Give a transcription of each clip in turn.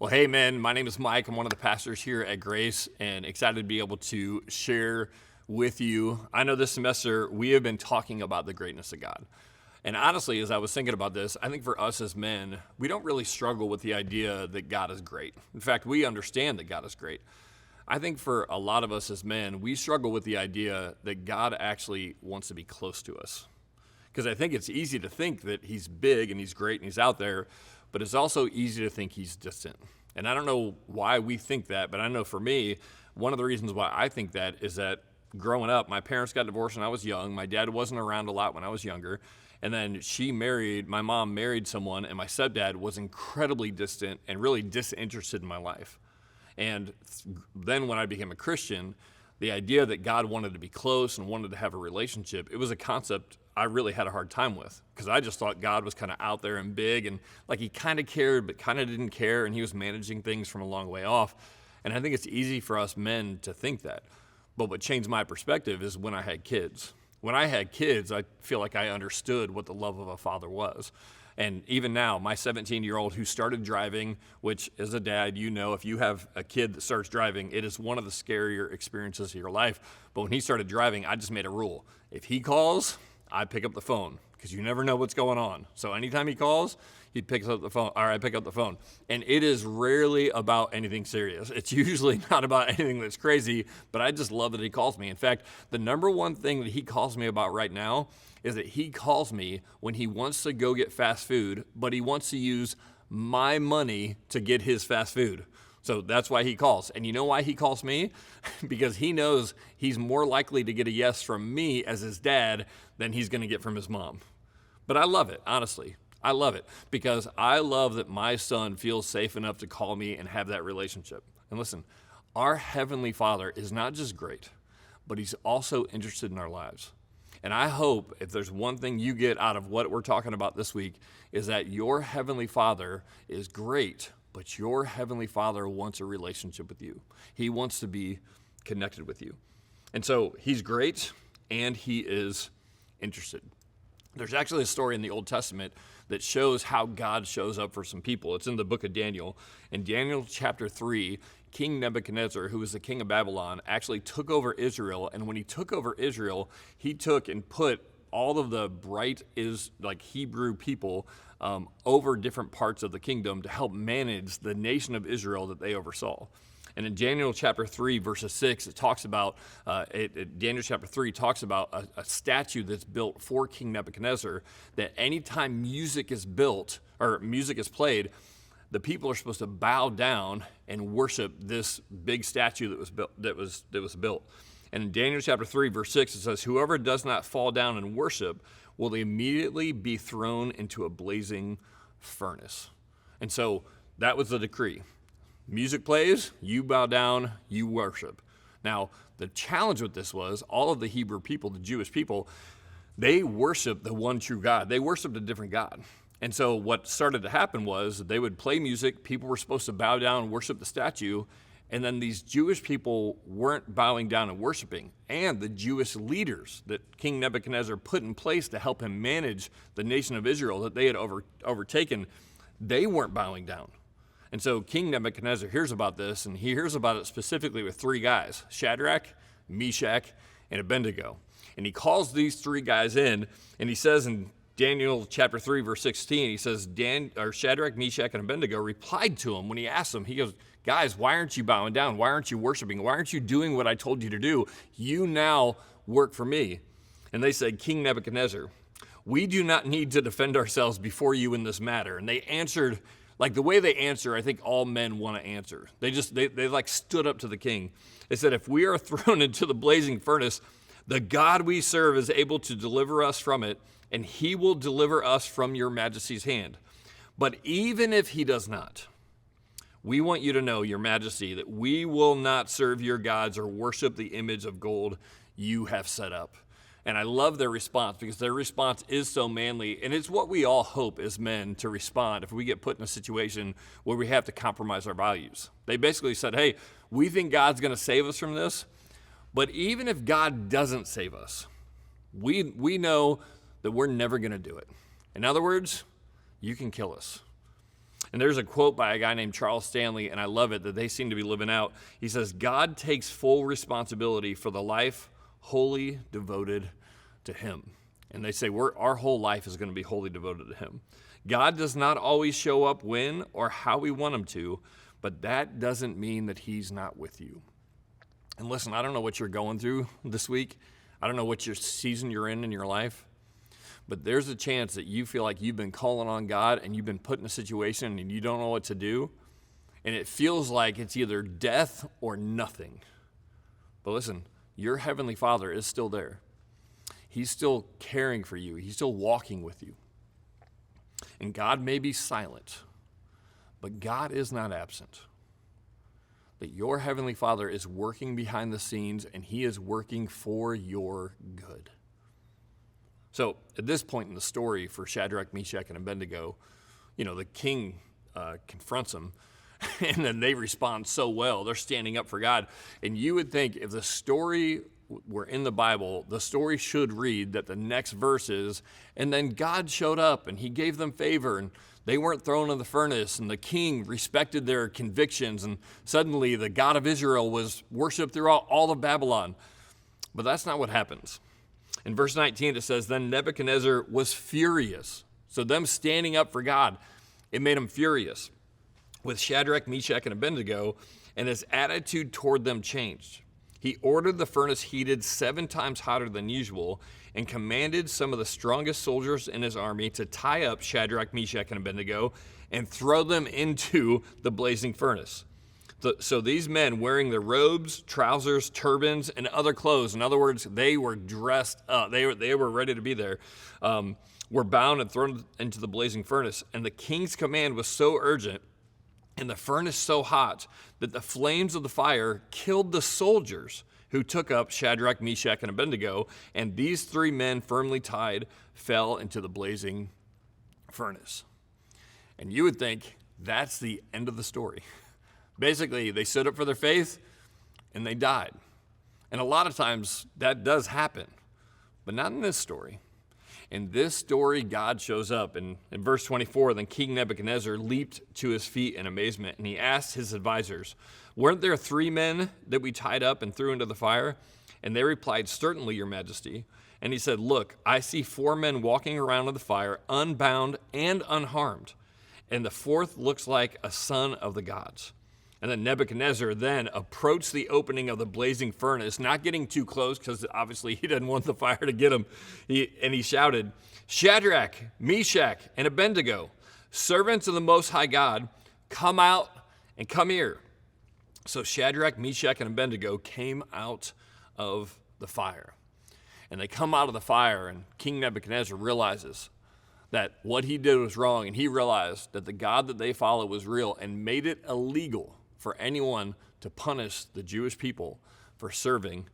Well, hey, man, my name is Mike. I'm one of the pastors here at Grace and excited to be able to share with you. I know this semester we have been talking about the greatness of God. And honestly, as I was thinking about this, I think for us as men, we don't really struggle with the idea that God is great. In fact, we understand that God is great. I think for a lot of us as men, we struggle with the idea that God actually wants to be close to us. Because I think it's easy to think that he's big and he's great and he's out there, but it's also easy to think he's distant. And I don't know why we think that, but I know for me, one of the reasons why I think that is that growing up, my parents got divorced when I was young. My dad wasn't around a lot when I was younger. And then my mom married someone, and my stepdad was incredibly distant and really disinterested in my life. And then when I became a Christian, the idea that God wanted to be close and wanted to have a relationship, it was a concept I really had a hard time with because I just thought God was kind of out there and big and like he kind of cared but kind of didn't care, and he was managing things from a long way off. And I think it's easy for us men to think that. But what changed my perspective is when I had kids. When I had kids, I feel like I understood what the love of a father was. And even now, my 17-year-old who started driving, which as a dad, you know, if you have a kid that starts driving, it is one of the scarier experiences of your life. But when he started driving, I just made a rule. If he calls, I pick up the phone because you never know what's going on. So anytime he calls, he picks up the phone, or I pick up the phone. And it is rarely about anything serious. It's usually not about anything that's crazy, but I just love that he calls me. In fact, the number one thing that he calls me about right now is that he calls me when he wants to go get fast food, but he wants to use my money to get his fast food. So that's why he calls. And you know why he calls me? Because he knows he's more likely to get a yes from me as his dad than he's going to get from his mom. But I love it, honestly. I love it because I love that my son feels safe enough to call me and have that relationship. And listen, our Heavenly Father is not just great, but he's also interested in our lives. And I hope if there's one thing you get out of what we're talking about this week is that your Heavenly Father is great, but your Heavenly Father wants a relationship with you. He wants to be connected with you. And so he's great and he is interested. There's actually a story in the Old Testament that shows how God shows up for some people. It's in the book of Daniel. In Daniel chapter 3, King Nebuchadnezzar, who was the king of Babylon, actually took over Israel. And when he took over Israel, he took and put all of the bright Hebrew people over different parts of the kingdom to help manage the nation of Israel that they oversaw. And in Daniel chapter 3, verses 6, it talks about, Daniel chapter 3 talks about a statue that's built for King Nebuchadnezzar, that anytime music is built, or music is played, the people are supposed to bow down and worship this big statue that was built. And in Daniel chapter 3, verse 6, it says, "Whoever does not fall down and worship will immediately be thrown into a blazing furnace." And so that was the decree. Music plays, you bow down, you worship. Now, the challenge with this was all of the Hebrew people, the Jewish people, they worshiped the one true God. They worshiped a different God. And so what started to happen was they would play music, people were supposed to bow down and worship the statue, and then these Jewish people weren't bowing down and worshiping. And the Jewish leaders that King Nebuchadnezzar put in place to help him manage the nation of Israel that they had overtaken, they weren't bowing down. And so King Nebuchadnezzar hears about this, and he hears about it specifically with three guys, Shadrach, Meshach, and Abednego. And he calls these three guys in, and he says in Daniel chapter 3, verse 16, he says, Shadrach, Meshach, and Abednego replied to him when he asked them, he goes, "Guys, why aren't you bowing down? Why aren't you worshiping? Why aren't you doing what I told you to do? You now work for me." And they said, "King Nebuchadnezzar, we do not need to defend ourselves before you in this matter." And they answered, like the way they answer, I think all men want to answer. They stood up to the king. They said, "If we are thrown into the blazing furnace, the God we serve is able to deliver us from it, and he will deliver us from your majesty's hand. But even if he does not, we want you to know, your majesty, that we will not serve your gods or worship the image of gold you have set up." And I love their response because their response is so manly. And it's what we all hope as men to respond if we get put in a situation where we have to compromise our values. They basically said, "Hey, we think God's going to save us from this. But even if God doesn't save us, we know that we're never going to do it. In other words, you can kill us." And there's a quote by a guy named Charles Stanley, and I love it, that they seem to be living out. He says, God takes full responsibility for the life wholly devoted to him. And they say our whole life is going to be wholly devoted to him. God does not always show up when or how we want him to, but that doesn't mean that he's not with you. And listen, I don't know what you're going through this week. I don't know what your season you're in your life. But there's a chance that you feel like you've been calling on God and you've been put in a situation and you don't know what to do. And it feels like it's either death or nothing. But listen, your Heavenly Father is still there. He's still caring for you. He's still walking with you. And God may be silent, but God is not absent. That your Heavenly Father is working behind the scenes and he is working for your good. So at this point in the story for Shadrach, Meshach, and Abednego, the king confronts them, and then they respond so well. They're standing up for God. And you would think if the story were in the Bible, the story should read that the next verse is, and then God showed up and he gave them favor and they weren't thrown in the furnace and the king respected their convictions and suddenly the God of Israel was worshiped throughout all of Babylon. But that's not what happens. In verse 19, it says, then Nebuchadnezzar was furious. So them standing up for God, it made him furious with Shadrach, Meshach, and Abednego, and his attitude toward them changed. He ordered the furnace heated 7 times hotter than usual and commanded some of the strongest soldiers in his army to tie up Shadrach, Meshach, and Abednego and throw them into the blazing furnace. So these men wearing their robes, trousers, turbans, and other clothes, in other words, they were dressed up, they were ready to be there, were bound and thrown into the blazing furnace. And the king's command was so urgent and the furnace so hot that the flames of the fire killed the soldiers who took up Shadrach, Meshach, and Abednego, and these 3 men firmly tied fell into the blazing furnace. And you would think that's the end of the story. Basically, they stood up for their faith and they died. And a lot of times that does happen, but not in this story. In this story, God shows up. And in verse 24, then King Nebuchadnezzar leaped to his feet in amazement, and he asked his advisors, weren't there 3 men that we tied up and threw into the fire? And they replied, certainly, your majesty. And he said, look, I see 4 men walking around in the fire, unbound and unharmed. And the 4th looks like a son of the gods. And then Nebuchadnezzar then approached the opening of the blazing furnace, not getting too close because obviously he didn't want the fire to get him. He shouted, Shadrach, Meshach, and Abednego, servants of the Most High God, come out and come here. So Shadrach, Meshach, and Abednego came out of the fire. And they come out of the fire, and King Nebuchadnezzar realizes that what he did was wrong, and he realized that the God that they follow was real and made it illegal for anyone to punish the Jewish people for serving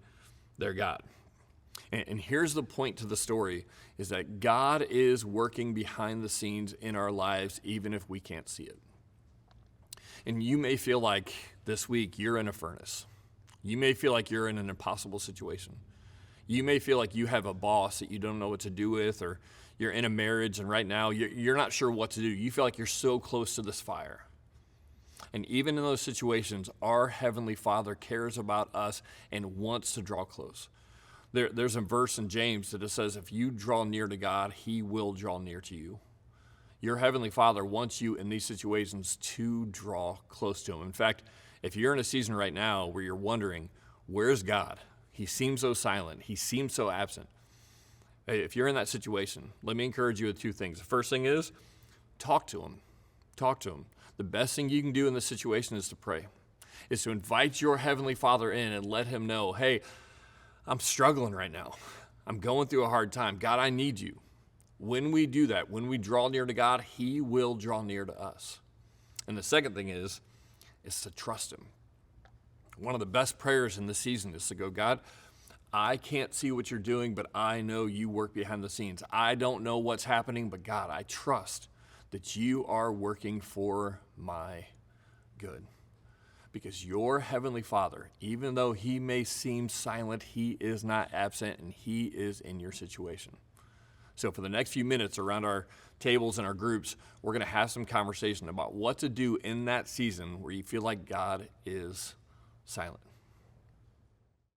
their God. And here's the point to the story, is that God is working behind the scenes in our lives, even if we can't see it. And you may feel like this week you're in a furnace. You may feel like you're in an impossible situation. You may feel like you have a boss that you don't know what to do with, or you're in a marriage and right now you're not sure what to do. You feel like you're so close to this fire. And even in those situations, our Heavenly Father cares about us and wants to draw close. There's a verse in James that it says, if you draw near to God, he will draw near to you. Your Heavenly Father wants you in these situations to draw close to him. In fact, if you're in a season right now where you're wondering, where's God? He seems so silent. He seems so absent. Hey, if you're in that situation, let me encourage you with 2 things. The first thing is, talk to him. Talk to him. The best thing you can do in this situation is to pray, is to invite your Heavenly Father in and let him know, hey, I'm struggling right now. I'm going through a hard time. God, I need you. When we do that, when we draw near to God, he will draw near to us. And the second thing is to trust him. One of the best prayers in this season is to go, God, I can't see what you're doing, but I know you work behind the scenes. I don't know what's happening, but God, I trust that you are working for my good. Because your Heavenly Father, even though he may seem silent, he is not absent and he is in your situation. So for the next few minutes around our tables and our groups, we're going to have some conversation about what to do in that season where you feel like God is silent.